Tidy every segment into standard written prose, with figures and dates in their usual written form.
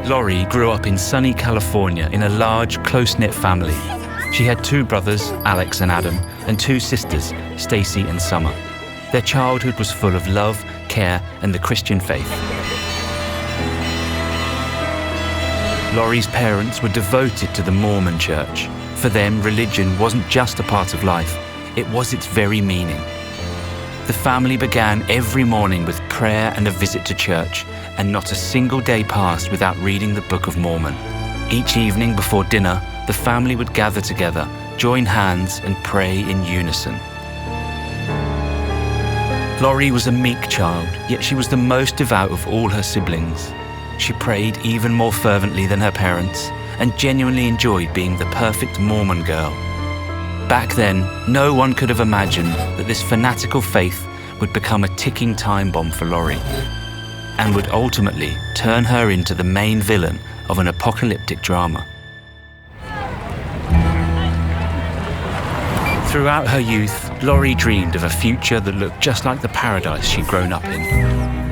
Lori grew up in sunny California in a large, close-knit family. She had 2 brothers, Alex and Adam, and 2 sisters, Stacy and Summer. Their childhood was full of love, care, and the Christian faith. Lori's parents were devoted to the Mormon church. For them, religion wasn't just a part of life, it was its very meaning. The family began every morning with prayer and a visit to church, and not a single day passed without reading the Book of Mormon. Each evening before dinner, the family would gather together, join hands, and pray in unison. Lori was a meek child, yet she was the most devout of all her siblings. She prayed even more fervently than her parents, and genuinely enjoyed being the perfect Mormon girl. Back then, no one could have imagined that this fanatical faith would become a ticking time bomb for Lori, and would ultimately turn her into the main villain of an apocalyptic drama. Throughout her youth, Lori dreamed of a future that looked just like the paradise she'd grown up in.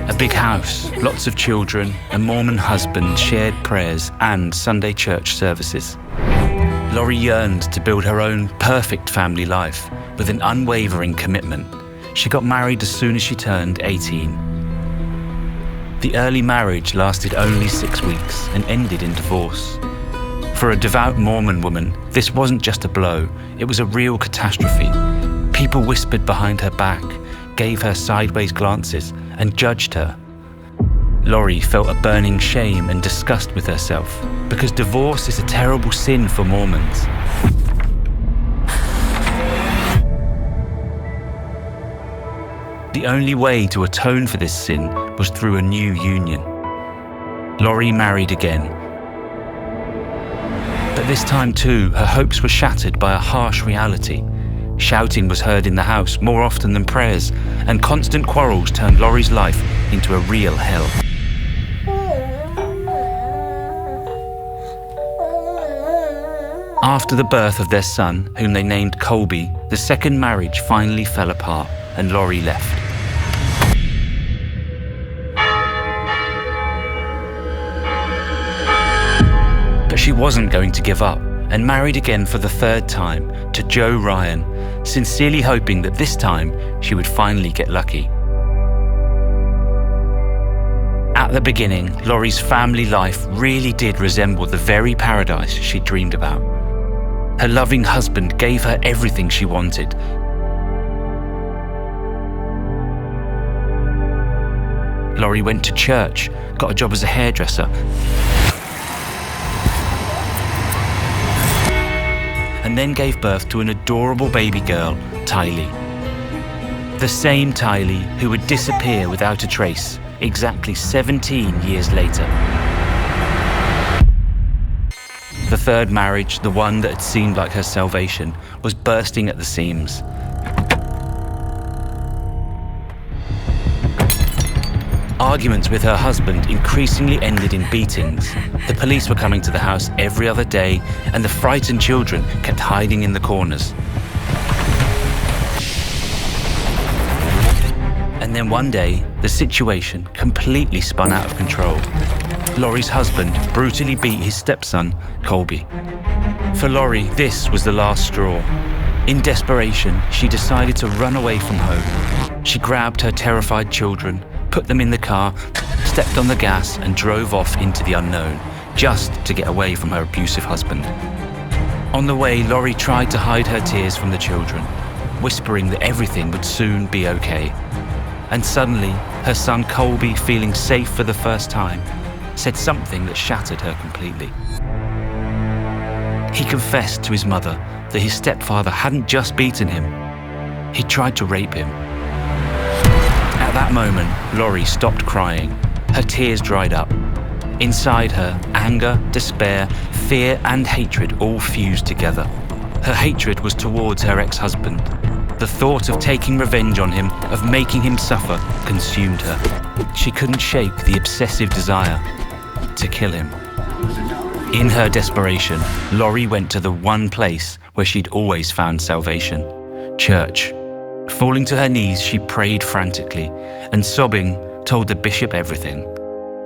A big house, lots of children, a Mormon husband, shared prayers, and Sunday church services. Lori yearned to build her own perfect family life with an unwavering commitment. She got married as soon as she turned 18. The early marriage lasted only 6 weeks and ended in divorce. For a devout Mormon woman, this wasn't just a blow, it was a real catastrophe. People whispered behind her back, gave her sideways glances, and judged her. Lori felt a burning shame and disgust with herself, because divorce is a terrible sin for Mormons. The only way to atone for this sin was through a new union. Lori married again. But this time too, her hopes were shattered by a harsh reality. Shouting was heard in the house more often than prayers, and constant quarrels turned Lori's life into a real hell. After the birth of their son, whom they named Colby, the second marriage finally fell apart and Lori left. But she wasn't going to give up and married again for the 3rd time to Joe Ryan, sincerely hoping that this time she would finally get lucky. At the beginning, Lori's family life really did resemble the very paradise she dreamed about. Her loving husband gave her everything she wanted. Lori went to church, got a job as a hairdresser, and then gave birth to an adorable baby girl, Tylee. The same Tylee who would disappear without a trace exactly 17 years later. The 3rd marriage, the one that had seemed like her salvation, was bursting at the seams. Arguments with her husband increasingly ended in beatings. The police were coming to the house every other day, and the frightened children kept hiding in the corners. And then one day, the situation completely spun out of control. Lori's husband brutally beat his stepson, Colby. For Lori, this was the last straw. In desperation, she decided to run away from home. She grabbed her terrified children, put them in the car, stepped on the gas, and drove off into the unknown, just to get away from her abusive husband. On the way, Lori tried to hide her tears from the children, whispering that everything would soon be okay. And suddenly, her son Colby, feeling safe for the first time, said something that shattered her completely. He confessed to his mother that his stepfather hadn't just beaten him, he tried to rape him. At that moment, Lori stopped crying. Her tears dried up. Inside her, anger, despair, fear, and hatred all fused together. Her hatred was towards her ex-husband. The thought of taking revenge on him, of making him suffer, consumed her. She couldn't shake the obsessive desire to kill him. In her desperation, Lori went to the one place where she'd always found salvation: church. Falling to her knees, she prayed frantically and, sobbing, told the bishop everything.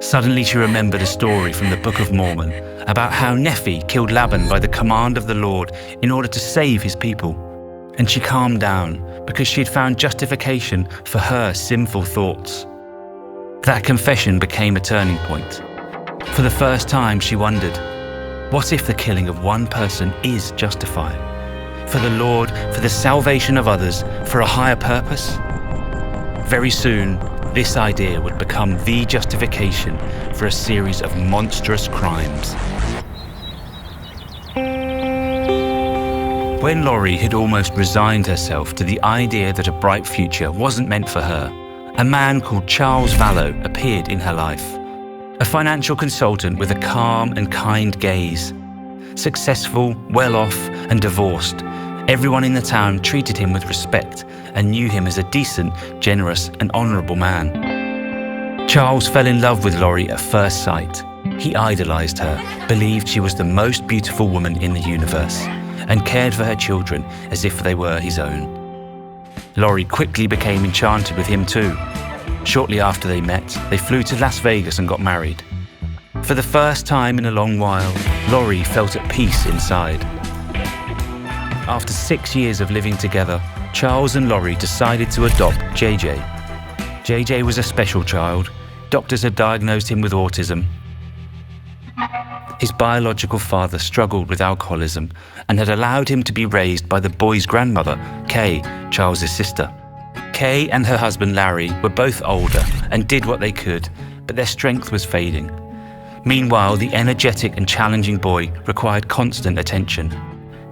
Suddenly she remembered a story from the Book of Mormon about how Nephi killed Laban by the command of the Lord in order to save his people. And she calmed down because she had found justification for her sinful thoughts. That confession became a turning point. For the first time she wondered, what if the killing of one person is justified? For the Lord, for the salvation of others, for a higher purpose? Very soon, this idea would become the justification for a series of monstrous crimes. When Laurie had almost resigned herself to the idea that a bright future wasn't meant for her, a man called Charles Vallow appeared in her life. A financial consultant with a calm and kind gaze. Successful, well-off, and divorced, everyone in the town treated him with respect and knew him as a decent, generous, and honourable man. Charles fell in love with Laurie at first sight. He idolised her, believed she was the most beautiful woman in the universe, and cared for her children as if they were his own. Laurie quickly became enchanted with him too. Shortly after they met, they flew to Las Vegas and got married. For the first time in a long while, Laurie felt at peace inside. After 6 years of living together, Charles and Laurie decided to adopt JJ. JJ was a special child. Doctors had diagnosed him with autism. His biological father struggled with alcoholism and had allowed him to be raised by the boy's grandmother, Kay, Charles's sister. Kay and her husband Larry were both older and did what they could, but their strength was fading. Meanwhile, the energetic and challenging boy required constant attention.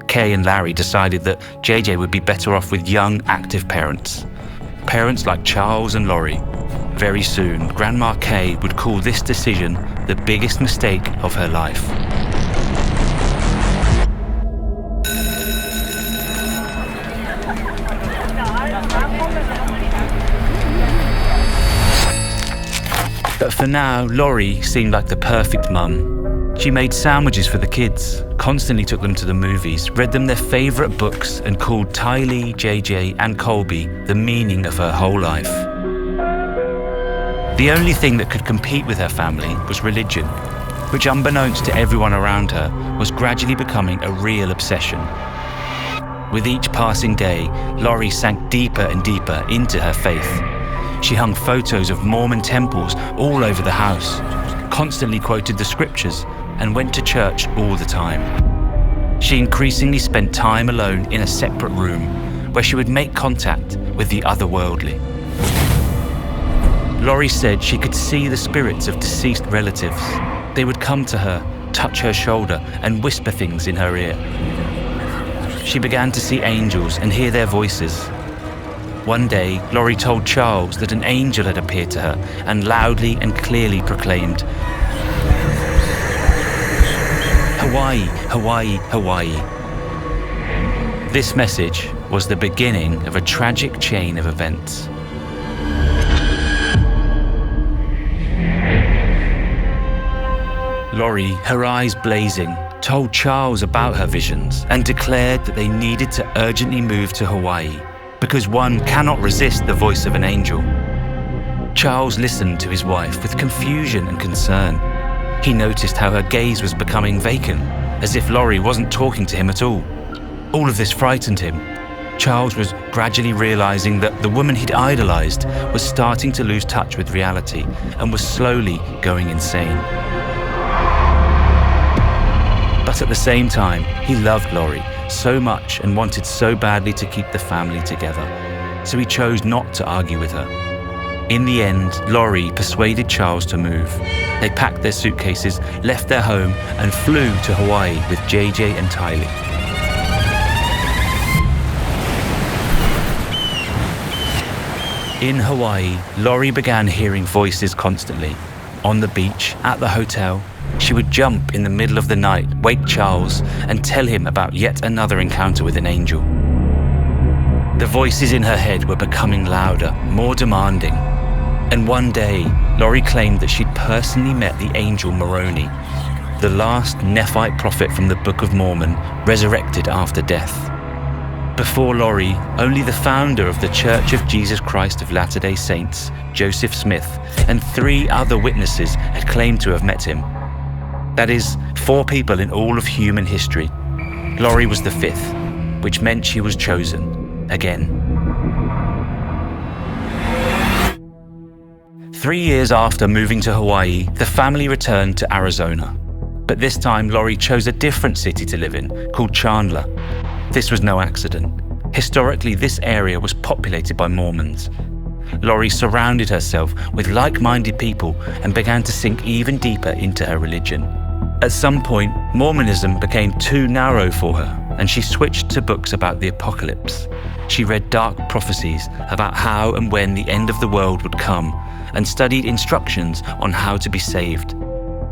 Kay and Larry decided that JJ would be better off with young, active parents. Parents like Charles and Laurie. Very soon, Grandma Kay would call this decision the biggest mistake of her life. But for now, Laurie seemed like the perfect mum. She made sandwiches for the kids, constantly took them to the movies, read them their favourite books, and called Tylee, JJ, and Colby the meaning of her whole life. The only thing that could compete with her family was religion, which, unbeknownst to everyone around her, was gradually becoming a real obsession. With each passing day, Laurie sank deeper and deeper into her faith. She hung photos of Mormon temples all over the house, constantly quoted the scriptures, and went to church all the time. She increasingly spent time alone in a separate room where she would make contact with the otherworldly. Laurie said she could see the spirits of deceased relatives. They would come to her, touch her shoulder, and whisper things in her ear. She began to see angels and hear their voices. One day, Laurie told Charles that an angel had appeared to her and loudly and clearly proclaimed, "Hawaii, Hawaii, Hawaii." This message was the beginning of a tragic chain of events. Laurie, her eyes blazing, told Charles about her visions and declared that they needed to urgently move to Hawaii because one cannot resist the voice of an angel. Charles listened to his wife with confusion and concern. He noticed how her gaze was becoming vacant, as if Laurie wasn't talking to him at all. All of this frightened him. Charles was gradually realizing that the woman he'd idolized was starting to lose touch with reality and was slowly going insane. But at the same time, he loved Laurie so much and wanted so badly to keep the family together, so he chose not to argue with her. In the end, Laurie persuaded Charles to move. They packed their suitcases, left their home, and flew to Hawaii with JJ and Tylee. In Hawaii, Laurie began hearing voices constantly. On the beach, at the hotel, she would jump in the middle of the night, wake Charles, and tell him about yet another encounter with an angel. The voices in her head were becoming louder, more demanding. And one day, Laurie claimed that she'd personally met the angel Moroni, the last Nephite prophet from the Book of Mormon, resurrected after death. Before Laurie, only the founder of the Church of Jesus Christ of Latter-day Saints, Joseph Smith, and 3 other witnesses had claimed to have met him. That is, 4 people in all of human history. Laurie was the 5th, which meant she was chosen again. 3 years after moving to Hawaii, the family returned to Arizona. But this time, Laurie chose a different city to live in, called Chandler. This was no accident. Historically, this area was populated by Mormons. Laurie surrounded herself with like-minded people and began to sink even deeper into her religion. At some point, Mormonism became too narrow for her, and she switched to books about the apocalypse. She read dark prophecies about how and when the end of the world would come, and studied instructions on how to be saved.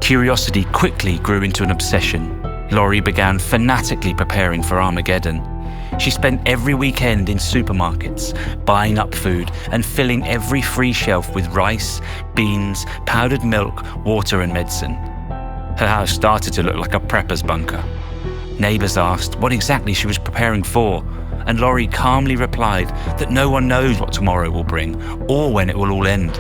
Curiosity quickly grew into an obsession. Laurie began fanatically preparing for Armageddon. She spent every weekend in supermarkets, buying up food and filling every free shelf with rice, beans, powdered milk, water and medicine. Her house started to look like a prepper's bunker. Neighbors asked what exactly she was preparing for, and Laurie calmly replied that no one knows what tomorrow will bring or when it will all end.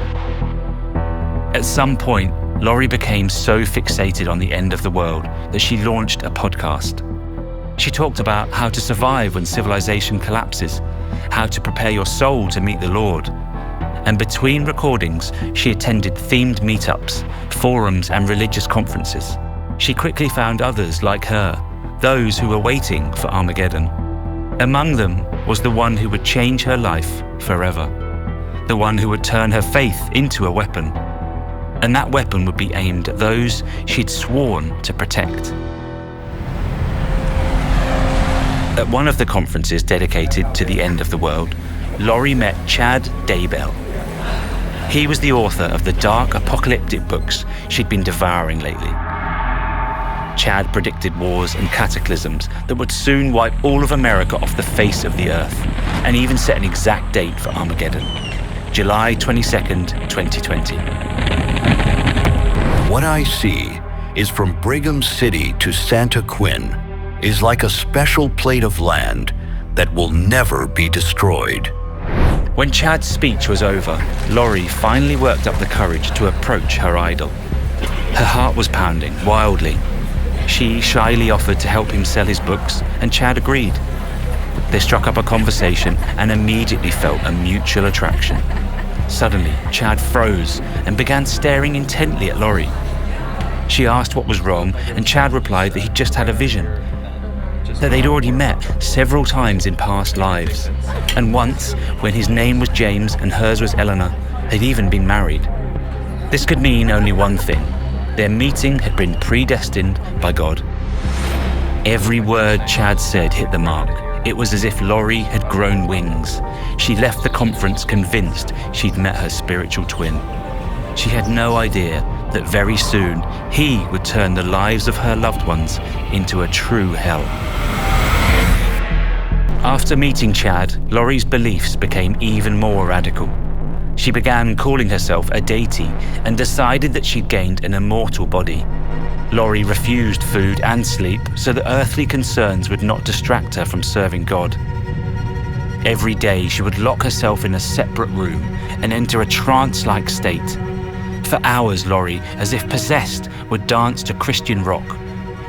At some point, Laurie became so fixated on the end of the world that she launched a podcast. She talked about how to survive when civilization collapses, how to prepare your soul to meet the Lord. And between recordings, she attended themed meetups, forums, and religious conferences. She quickly found others like her, those who were waiting for Armageddon. Among them was the one who would change her life forever, the one who would turn her faith into a weapon. And that weapon would be aimed at those she'd sworn to protect. At one of the conferences dedicated to the end of the world, Laurie met Chad Daybell. He was the author of the dark apocalyptic books she'd been devouring lately. Chad predicted wars and cataclysms that would soon wipe all of America off the face of the earth, and even set an exact date for Armageddon, July 22nd, 2020. What I see is from Brigham City to Santa Quinn is like a special plate of land that will never be destroyed. When Chad's speech was over, Laurie finally worked up the courage to approach her idol. Her heart was pounding wildly. She shyly offered to help him sell his books, and Chad agreed. They struck up a conversation and immediately felt a mutual attraction. Suddenly, Chad froze and began staring intently at Laurie. She asked what was wrong, and Chad replied that he'd just had a vision, that they'd already met several times in past lives, and once, when his name was James and hers was Eleanor, they'd even been married. This could mean only one thing: their meeting had been predestined by God. Every word Chad said hit the mark. It was as if Laurie had grown wings. She left the conference convinced she'd met her spiritual twin. She had no idea that very soon he would turn the lives of her loved ones into a true hell. After meeting Chad, Laurie's beliefs became even more radical. She began calling herself a deity and decided that she'd gained an immortal body. Laurie refused food and sleep so that earthly concerns would not distract her from serving God. Every day she would lock herself in a separate room and enter a trance-like state. For hours, Laurie, as if possessed, would dance to Christian rock.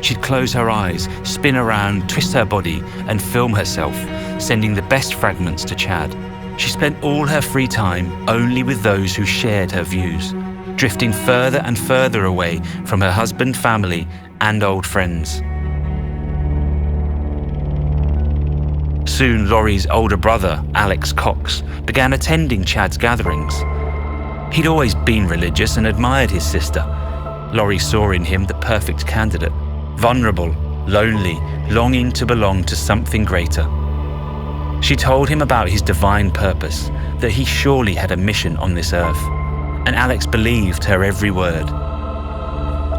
She'd close her eyes, spin around, twist her body, and film herself, sending the best fragments to Chad. She spent all her free time only with those who shared her views, drifting further and further away from her husband, family, and old friends. Soon, Laurie's older brother, Alex Cox, began attending Chad's gatherings. He'd always been religious and admired his sister. Laurie saw in him the perfect candidate, vulnerable, lonely, longing to belong to something greater. She told him about his divine purpose, that he surely had a mission on this earth, and Alex believed her every word.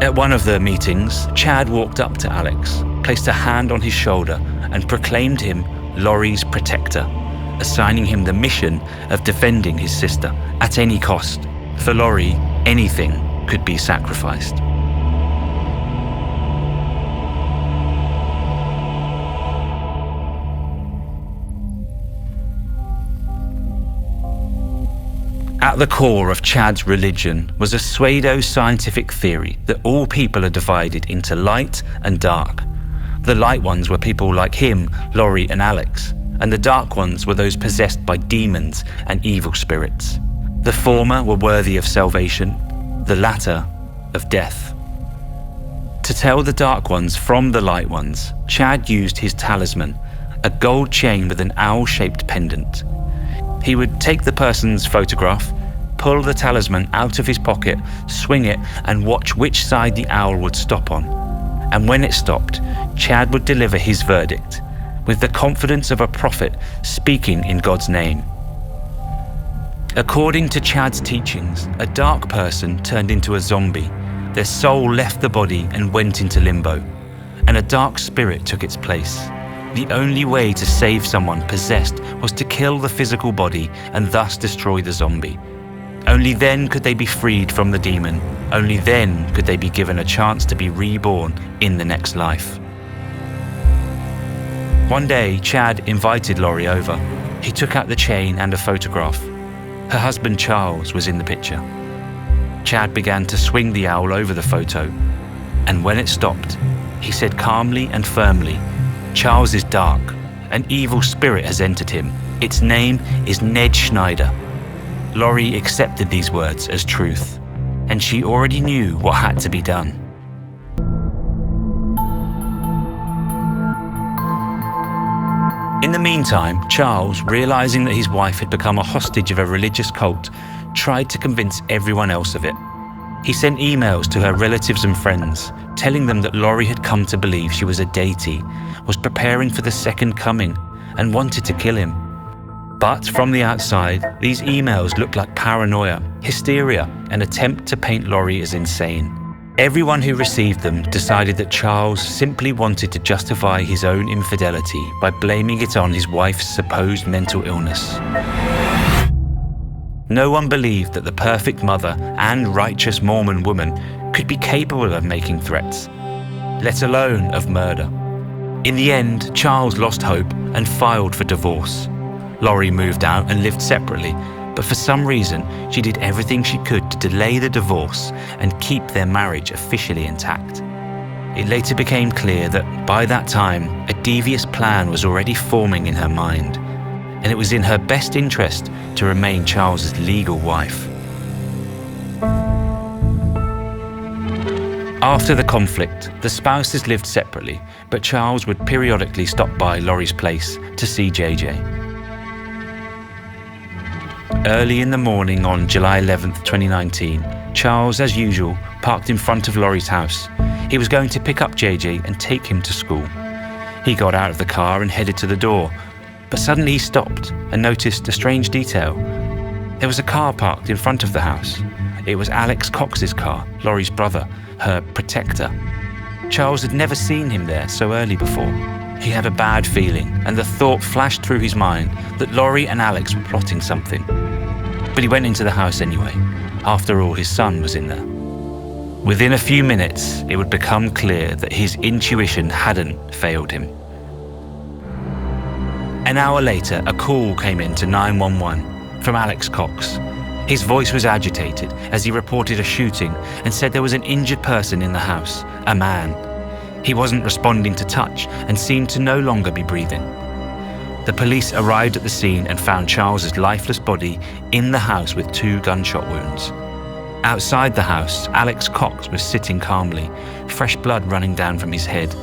At one of the meetings, Chad walked up to Alex, placed a hand on his shoulder, and proclaimed him Laurie's protector, assigning him the mission of defending his sister at any cost. For Laurie, anything could be sacrificed. At the core of Chad's religion was a pseudo-scientific theory that all people are divided into light and dark. The light ones were people like him, Laurie and Alex, and the dark ones were those possessed by demons and evil spirits. The former were worthy of salvation, the latter of death. To tell the dark ones from the light ones, Chad used his talisman, a gold chain with an owl-shaped pendant. He would take the person's photograph, pull the talisman out of his pocket, swing it, and watch which side the owl would stop on. And when it stopped, Chad would deliver his verdict, with the confidence of a prophet speaking in God's name. According to Chad's teachings, a dark person turned into a zombie. Their soul left the body and went into limbo, and a dark spirit took its place. The only way to save someone possessed was to kill the physical body and thus destroy the zombie. Only then could they be freed from the demon. Only then could they be given a chance to be reborn in the next life. One day, Chad invited Laurie over. He took out the chain and a photograph. Her husband Charles was in the picture. Chad began to swing the owl over the photo, and when it stopped, he said calmly and firmly, "Charles is dark. An evil spirit has entered him. Its name is Ned Schneider." Laurie accepted these words as truth, and she already knew what had to be done. In the meantime, Charles, realizing that his wife had become a hostage of a religious cult, tried to convince everyone else of it. He sent emails to her relatives and friends, telling them that Laurie had come to believe she was a deity, was preparing for the second coming, and wanted to kill him. But from the outside, these emails looked like paranoia, hysteria, an attempt to paint Laurie as insane. Everyone who received them decided that Charles simply wanted to justify his own infidelity by blaming it on his wife's supposed mental illness. No one believed that the perfect mother and righteous Mormon woman could be capable of making threats, let alone of murder. In the end, Charles lost hope and filed for divorce. Laurie moved out and lived separately, but for some reason, she did everything she could to delay the divorce and keep their marriage officially intact. It later became clear that by that time, a devious plan was already forming in her mind, and it was in her best interest to remain Charles's legal wife. After the conflict, the spouses lived separately, but Charles would periodically stop by Laurie's place to see JJ. Early in the morning on July 11th, 2019, Charles, as usual, parked in front of Laurie's house. He was going to pick up JJ and take him to school. He got out of the car and headed to the door, but suddenly he stopped and noticed a strange detail. There was a car parked in front of the house. It was Alex Cox's car, Laurie's brother, her protector. Charles had never seen him there so early before. He had a bad feeling, and the thought flashed through his mind that Laurie and Alex were plotting something. But he went into the house anyway. After all, his son was in there. Within a few minutes, it would become clear that his intuition hadn't failed him. An hour later, a call came in to 911 from Alex Cox. His voice was agitated as he reported a shooting and said there was an injured person in the house, a man. He wasn't responding to touch and seemed to no longer be breathing. The police arrived at the scene and found Charles's lifeless body in the house with 2 gunshot wounds. Outside the house, Alex Cox was sitting calmly, fresh blood running down from his head.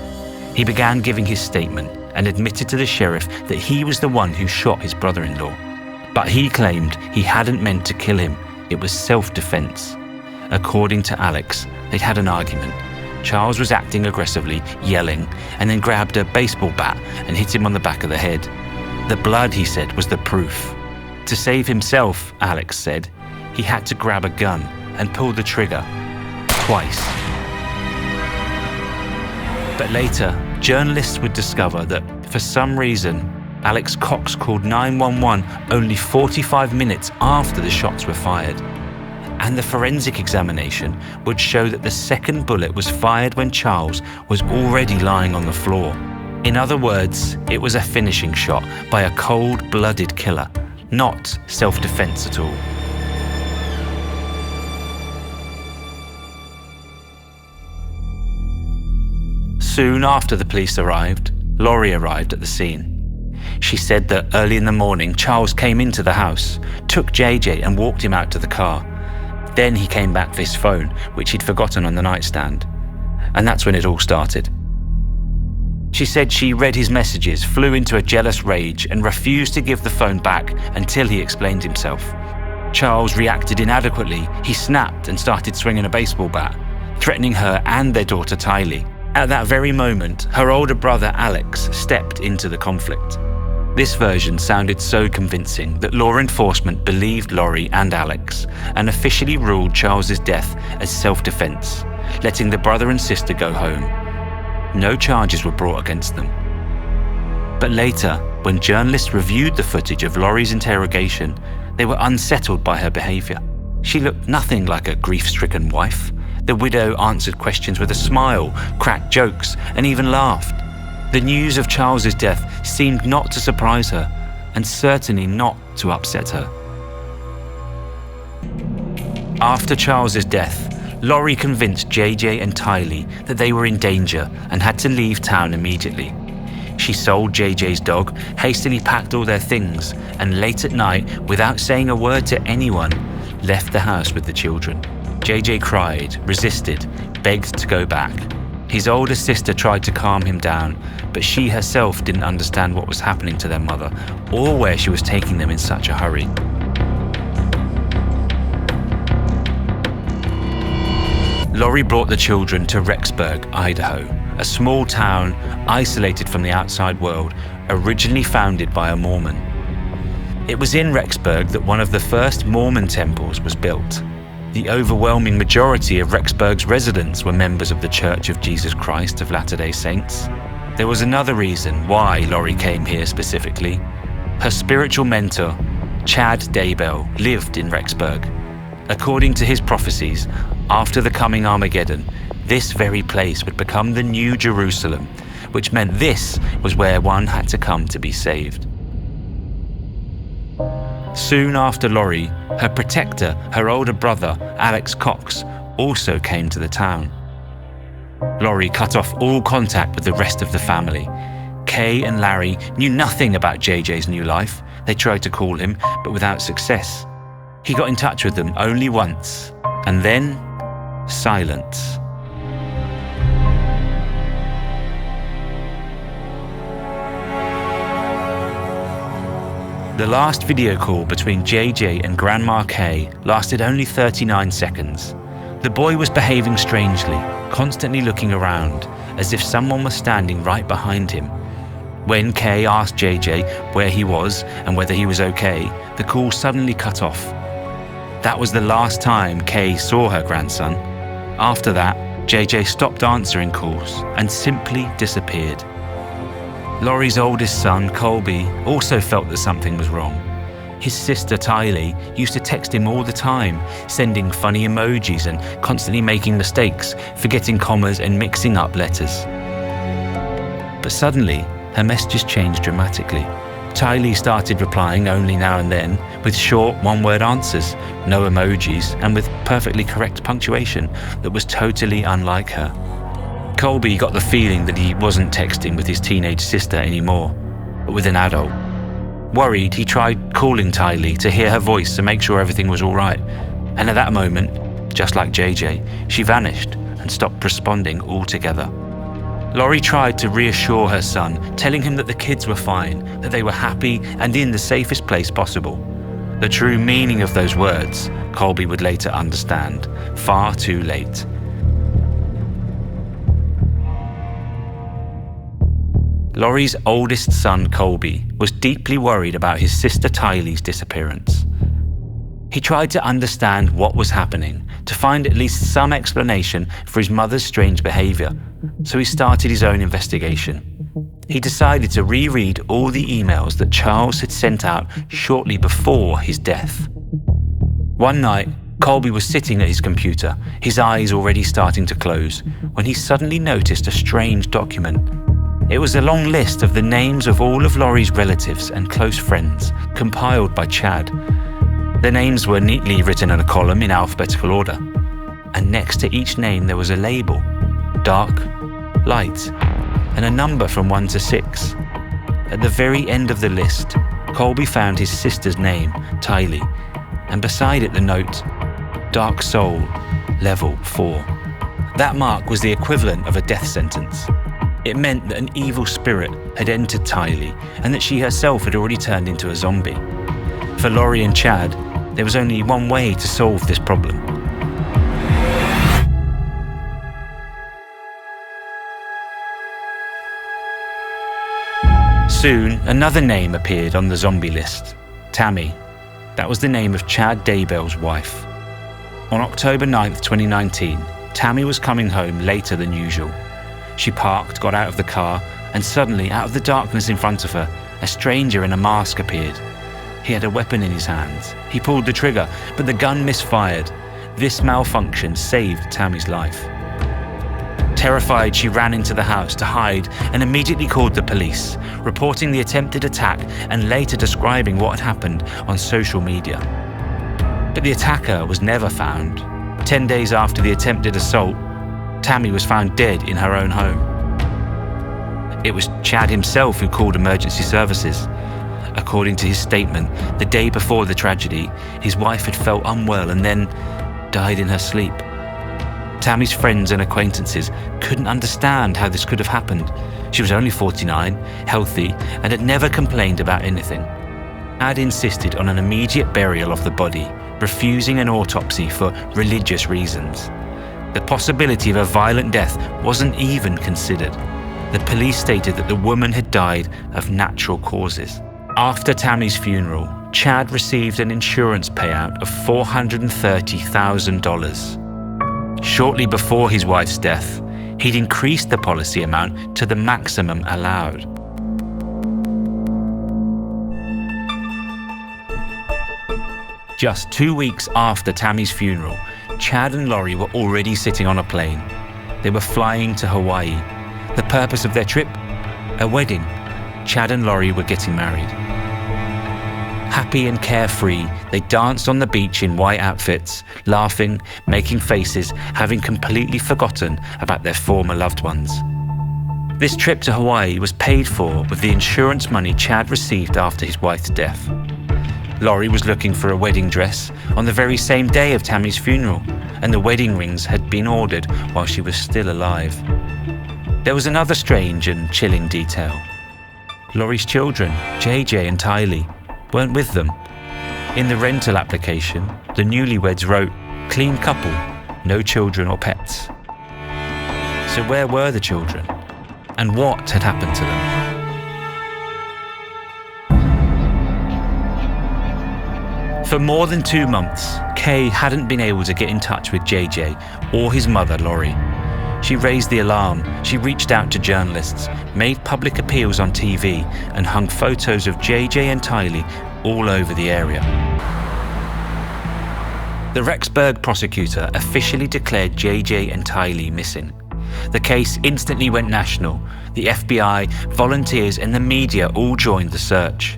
He began giving his statement and admitted to the sheriff that he was the one who shot his brother-in-law. But he claimed he hadn't meant to kill him. It was self-defense. According to Alex, they'd had an argument. Charles was acting aggressively, yelling, and then grabbed a baseball bat and hit him on the back of the head. The blood, he said, was the proof. To save himself, Alex said, he had to grab a gun and pull the trigger twice. But later, journalists would discover that for some reason, Alex Cox called 911 only 45 minutes after the shots were fired. And the forensic examination would show that the second bullet was fired when Charles was already lying on the floor. In other words, it was a finishing shot by a cold-blooded killer, not self-defense at all. Soon after the police arrived, Lori arrived at the scene. She said that early in the morning, Charles came into the house, took JJ and walked him out to the car. Then he came back for his phone, which he'd forgotten on the nightstand. And that's when it all started. She said she read his messages, flew into a jealous rage, and refused to give the phone back until he explained himself. Charles reacted inadequately. He snapped and started swinging a baseball bat, threatening her and their daughter Tylee. At that very moment, her older brother Alex stepped into the conflict. This version sounded so convincing that law enforcement believed Lori and Alex and officially ruled Charles's death as self-defense, letting the brother and sister go home. No charges were brought against them. But later, when journalists reviewed the footage of Lori's interrogation, they were unsettled by her behavior. She looked nothing like a grief-stricken wife. The widow answered questions with a smile, cracked jokes, and even laughed. The news of Charles's death seemed not to surprise her, and certainly not to upset her. After Charles's death, Lori convinced JJ and Tylee that they were in danger and had to leave town immediately. She sold JJ's dog, hastily packed all their things, and late at night, without saying a word to anyone, left the house with the children. JJ cried, resisted, begged to go back. His older sister tried to calm him down, but she herself didn't understand what was happening to their mother or where she was taking them in such a hurry. Lori brought the children to Rexburg, Idaho, a small town isolated from the outside world, originally founded by a Mormon. It was in Rexburg that one of the first Mormon temples was built. The overwhelming majority of Rexburg's residents were members of the Church of Jesus Christ of Latter-day Saints. There was another reason why Lori came here specifically. Her spiritual mentor, Chad Daybell, lived in Rexburg. According to his prophecies, after the coming Armageddon, this very place would become the New Jerusalem, which meant this was where one had to come to be saved. Soon after Lori, her protector, her older brother, Alex Cox, also came to the town. Lori cut off all contact with the rest of the family. Kay and Larry knew nothing about JJ's new life. They tried to call him, but without success. He got in touch with them only once, and then silence. The last video call between JJ and Grandma Kay lasted only 39 seconds. The boy was behaving strangely, constantly looking around, as if someone was standing right behind him. When Kay asked JJ where he was and whether he was okay, the call suddenly cut off. That was the last time Kay saw her grandson. After that, JJ stopped answering calls and simply disappeared. Lori's oldest son, Colby, also felt that something was wrong. His sister, Tylee, used to text him all the time, sending funny emojis and constantly making mistakes, forgetting commas and mixing up letters. But suddenly, her messages changed dramatically. Tylee started replying only now and then, with short one-word answers, no emojis, and with perfectly correct punctuation that was totally unlike her. Colby got the feeling that he wasn't texting with his teenage sister anymore, but with an adult. Worried, he tried calling Tylee to hear her voice to make sure everything was all right. And at that moment, just like JJ, she vanished and stopped responding altogether. Lori tried to reassure her son, telling him that the kids were fine, that they were happy and in the safest place possible. The true meaning of those words, Colby would later understand, far too late. Lori's oldest son, Colby, was deeply worried about his sister Tylee's disappearance. He tried to understand what was happening, to find at least some explanation for his mother's strange behavior, so he started his own investigation. He decided to reread all the emails that Charles had sent out shortly before his death. One night, Colby was sitting at his computer, his eyes already starting to close, when he suddenly noticed a strange document. It was a long list of the names of all of Lori's relatives and close friends, compiled by Chad. Their names were neatly written in a column in alphabetical order, and next to each name there was a label: dark, light, and a number from 1 to 6. At the very end of the list, Colby found his sister's name, Tylee, and beside it the note, Dark Soul, Level 4. That mark was the equivalent of a death sentence. It meant that an evil spirit had entered Tylee and that she herself had already turned into a zombie. For Lori and Chad, there was only one way to solve this problem. Soon, another name appeared on the zombie list, Tammy. That was the name of Chad Daybell's wife. On October 9th, 2019, Tammy was coming home later than usual. She parked, got out of the car, and suddenly, out of the darkness in front of her, a stranger in a mask appeared. He had a weapon in his hands. He pulled the trigger, but the gun misfired. This malfunction saved Tammy's life. Terrified, she ran into the house to hide and immediately called the police, reporting the attempted attack and later describing what had happened on social media. But the attacker was never found. 10 days after the attempted assault, Tammy was found dead in her own home. It was Chad himself who called emergency services. According to his statement, the day before the tragedy, his wife had felt unwell and then died in her sleep. Tammy's friends and acquaintances couldn't understand how this could have happened. She was only 49, healthy, and had never complained about anything. Chad insisted on an immediate burial of the body, refusing an autopsy for religious reasons. The possibility of a violent death wasn't even considered. The police stated that the woman had died of natural causes. After Tammy's funeral, Chad received an insurance payout of $430,000. Shortly before his wife's death, he'd increased the policy amount to the maximum allowed. Just 2 weeks after Tammy's funeral, Chad and Lori were already sitting on a plane. They were flying to Hawaii. The purpose of their trip? A wedding. Chad and Lori were getting married. Happy and carefree, they danced on the beach in white outfits, laughing, making faces, having completely forgotten about their former loved ones. This trip to Hawaii was paid for with the insurance money Chad received after his wife's death. Lori was looking for a wedding dress on the very same day of Tammy's funeral, and the wedding rings had been ordered while she was still alive. There was another strange and chilling detail. Lori's children, JJ and Tylee, weren't with them. In the rental application, the newlyweds wrote, "Clean couple, no children or pets." So where were the children? And what had happened to them? For more than 2 months, Kay hadn't been able to get in touch with JJ or his mother, Lori. She raised the alarm, she reached out to journalists, made public appeals on TV, and hung photos of JJ and Tylee all over the area. The Rexburg prosecutor officially declared JJ and Tylee missing. The case instantly went national. The FBI, volunteers, and the media all joined the search.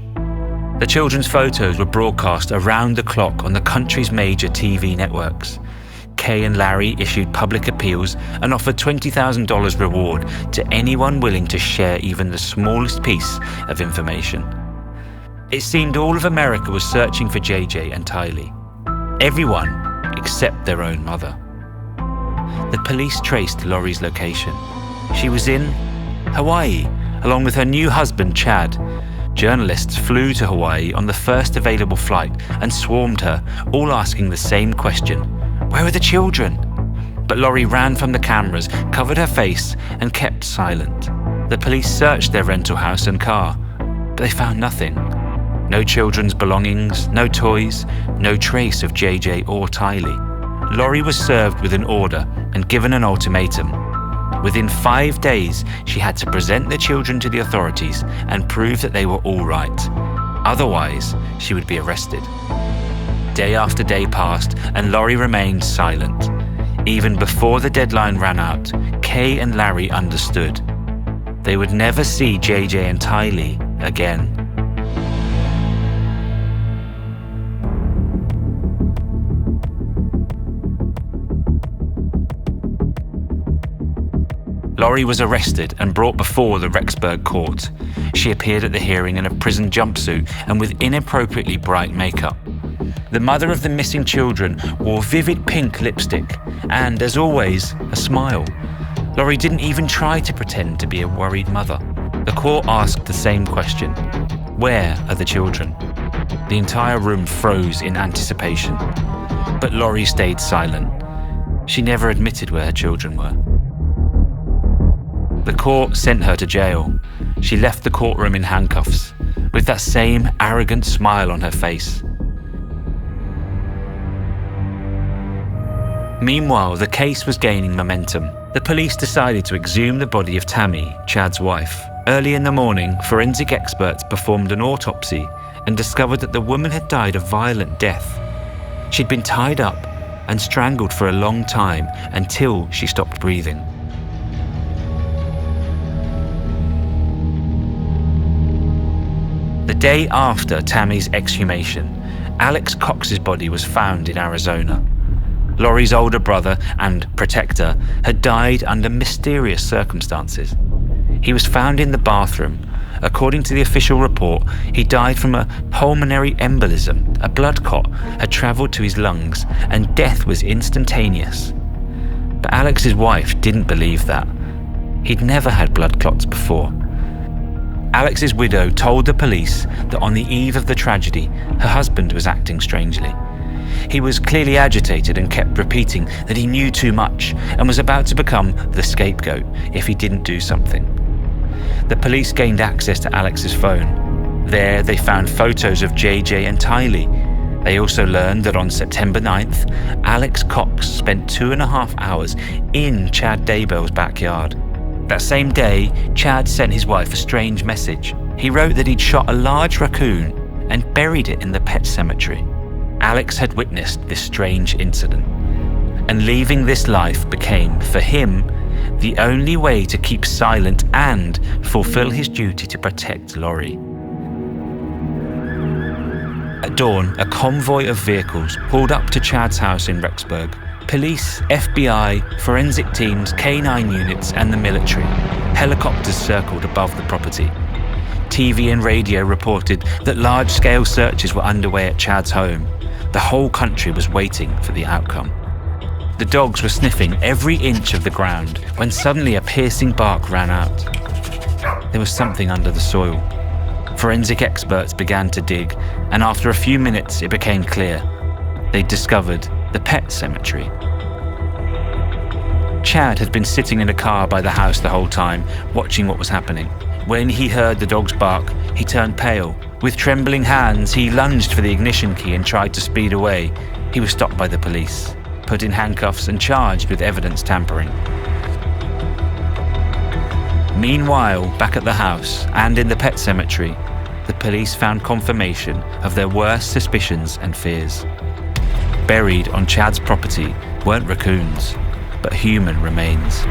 The children's photos were broadcast around the clock on the country's major TV networks. Kay and Larry issued public appeals and offered $20,000 reward to anyone willing to share even the smallest piece of information. It seemed all of America was searching for JJ and Tylee. Everyone except their own mother. The police traced Lori's location. She was in Hawaii, along with her new husband, Chad. Journalists flew to Hawaii on the first available flight and swarmed her, all asking the same question. Where are the children? But Lori ran from the cameras, covered her face, and kept silent. The police searched their rental house and car, but they found nothing. No children's belongings, no toys, no trace of JJ or Tylee. Lori was served with an order and given an ultimatum. Within 5 days, she had to present the children to the authorities and prove that they were all right. Otherwise, she would be arrested. Day after day passed, and Lori remained silent. Even before the deadline ran out, Kay and Larry understood. They would never see JJ and Tylee again. Laurie was arrested and brought before the Rexburg court. She appeared at the hearing in a prison jumpsuit and with inappropriately bright makeup. The mother of the missing children wore vivid pink lipstick and, as always, a smile. Laurie didn't even try to pretend to be a worried mother. The court asked the same question: where are the children? The entire room froze in anticipation. But Laurie stayed silent. She never admitted where her children were. The court sent her to jail. She left the courtroom in handcuffs, with that same arrogant smile on her face. Meanwhile, the case was gaining momentum. The police decided to exhume the body of Tammy, Chad's wife. Early in the morning, forensic experts performed an autopsy and discovered that the woman had died a violent death. She'd been tied up and strangled for a long time until she stopped breathing. The day after Tammy's exhumation, Alex Cox's body was found in Arizona. Laurie's older brother and protector had died under mysterious circumstances. He was found in the bathroom. According to the official report, he died from a pulmonary embolism. A blood clot had traveled to his lungs and death was instantaneous. But Alex's wife didn't believe that. He'd never had blood clots before. Alex's widow told the police that on the eve of the tragedy, her husband was acting strangely. He was clearly agitated and kept repeating that he knew too much and was about to become the scapegoat if he didn't do something. The police gained access to Alex's phone. There they found photos of JJ and Tylee. They also learned that on September 9th, Alex Cox spent 2.5 hours in Chad Daybell's backyard. That same day, Chad sent his wife a strange message. He wrote that he'd shot a large raccoon and buried it in the pet cemetery. Alex had witnessed this strange incident, and leaving this life became, for him, the only way to keep silent and fulfill his duty to protect Laurie. At dawn, a convoy of vehicles pulled up to Chad's house in Rexburg. Police, FBI, forensic teams, K9 units, and the military. Helicopters circled above the property. TV and radio reported that large-scale searches were underway at Chad's home. The whole country was waiting for the outcome. The dogs were sniffing every inch of the ground when suddenly a piercing bark ran out. There was something under the soil. Forensic experts began to dig, and after a few minutes it became clear. They'd discovered the pet cemetery. Chad had been sitting in a car by the house the whole time, watching what was happening. When he heard the dogs bark, he turned pale. With trembling hands, he lunged for the ignition key and tried to speed away. He was stopped by the police, put in handcuffs and charged with evidence tampering. Meanwhile, back at the house and in the pet cemetery, the police found confirmation of their worst suspicions and fears. Buried on Chad's property weren't raccoons, but human remains.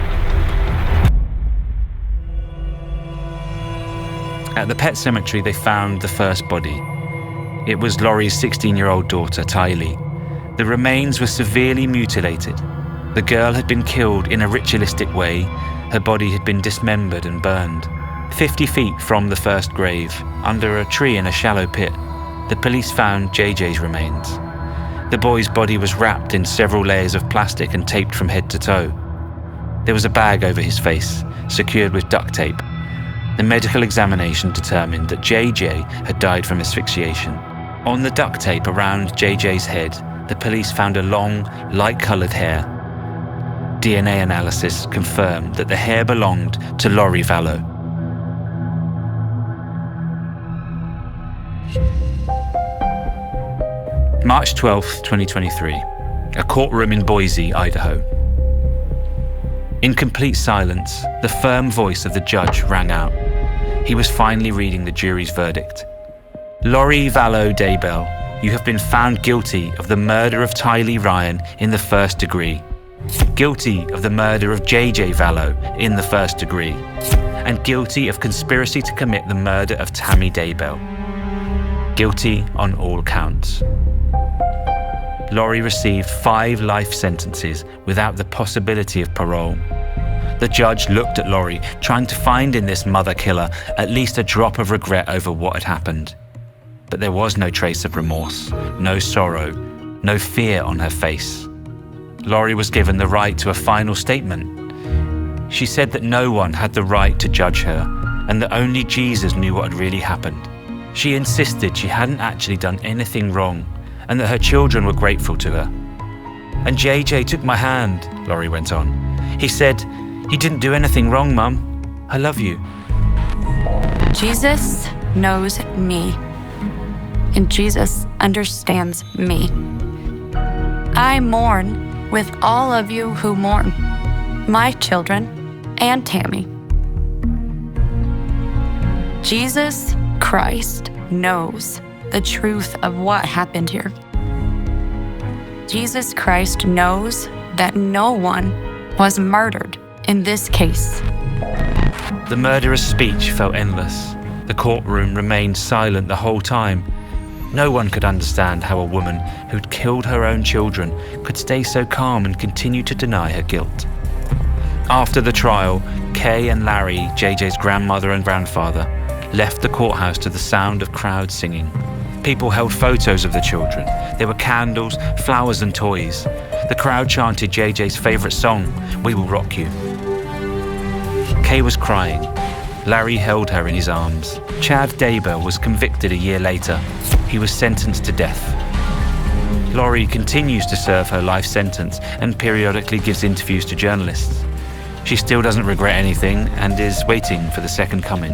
At the pet cemetery, they found the first body. It was Laurie's 16-year-old daughter, Tylee. The remains were severely mutilated. The girl had been killed in a ritualistic way. Her body had been dismembered and burned. 50 feet from the first grave, under a tree in a shallow pit, the police found JJ's remains. The boy's body was wrapped in several layers of plastic and taped from head to toe. There was a bag over his face, secured with duct tape. The medical examination determined that JJ had died from asphyxiation. On the duct tape around JJ's head, the police found a long, light-colored hair. DNA analysis confirmed that the hair belonged to Charles Vallow. March 12, 2023, a courtroom in Boise, Idaho. In complete silence, the firm voice of the judge rang out. He was finally reading the jury's verdict. Charles Vallow Daybell, you have been found guilty of the murder of Tylee Ryan in the first degree, guilty of the murder of JJ Vallow in the first degree, and guilty of conspiracy to commit the murder of Tammy Daybell. Guilty on all counts. Laurie received 5 life sentences without the possibility of parole. The judge looked at Lori, trying to find in this mother killer at least a drop of regret over what had happened. But there was no trace of remorse, no sorrow, no fear on her face. Lori was given the right to a final statement. She said that no one had the right to judge her, and that only Jesus knew what had really happened. She insisted she hadn't actually done anything wrong, and that her children were grateful to her. "And JJ took my hand," Lori went on. "He said, 'He didn't do anything wrong, Mum. I love you.'" Jesus knows me, and Jesus understands me. I mourn with all of you who mourn, my children and Tammy. Jesus Christ knows the truth of what happened here. Jesus Christ knows that no one was murdered in this case. The murderer's speech felt endless. The courtroom remained silent the whole time. No one could understand how a woman who'd killed her own children could stay so calm and continue to deny her guilt. After the trial, Kay and Larry, JJ's grandmother and grandfather, left the courthouse to the sound of crowds singing. People held photos of the children. There were candles, flowers and toys. The crowd chanted JJ's favorite song, "We Will Rock You." Kay was crying. Larry held her in his arms. Chad Daybell was convicted a year later. He was sentenced to death. Lori continues to serve her life sentence and periodically gives interviews to journalists. She still doesn't regret anything and is waiting for the second coming.